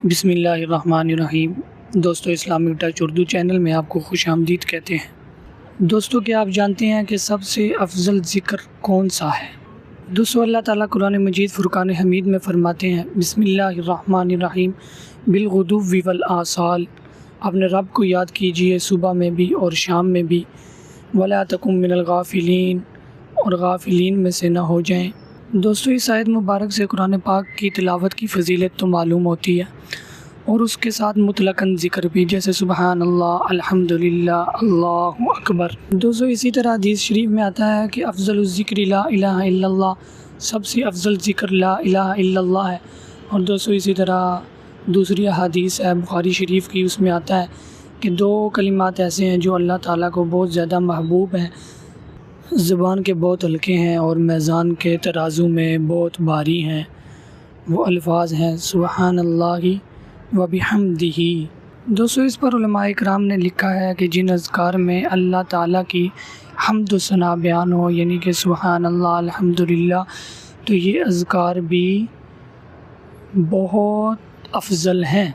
बिस्मिल्लाहिर्रहमानिर्रहीम। दोस्तों, Islamic touch Urdu channel में आपको खुशामदीद कहते हैं। दोस्तों, क्या आप जानते हैं कि सबसे अफजल ज़िक्र कौन सा है? दोस्तों, अल्लाह ताला कुरान मजीद फ़ुरक़ान हमीद में फ़रमाते हैं, बिस्मिल्लाहिर्रहमानिर्रहीम, बिलगुदुव्वि वल आसाल। अपने रब को याद कीजिए सुबह में भी और शाम में भी। वला तकुम मिनल गाफ़िलीन, और गाफ़िलीन में से ना हो जाएं। दोस्तों, इस आयत मुबारक से कुरान पाक की तिलावत की फ़जीलत तो मालूम होती है और उसके साथ मुतलकन ज़िक्र भी, जैसे सुबहान अल्लाह, अल्हम्दुलिल्लाह, अल्लाहु अकबर। दोस्तों, इसी तरह हदीस शरीफ में आता है कि अफ़ज़लुज़ ज़िक्र ला इलाहा इल्लल्लाह, सबसे अफ़ज़ल ज़िक्र ला इलाहा इल्लल्लाह है। और दोस्तों, इसी तरह दूसरी हदीस है बुखारी शरीफ की, उसमें आता है कि दो कलिमात ऐसे हैं जो अल्लाह ताला को बहुत ज़्यादा महबूब हैं, ज़ुबान के बहुत हल्के हैं और मीज़ान के तराजू में बहुत भारी हैं। वो अल्फाज हैं सुबहानल्लाहि व बिहम्दिही। दोस्तों, इस पर उलमाए इकराम ने लिखा है कि जिन अज़कार में अल्लाह ताला की हम्द व सना बयान हो, यानी कि सुबहानल्लाह, अल्हम्दुलिल्लाह, तो ये अज़कार भी बहुत अफजल हैं।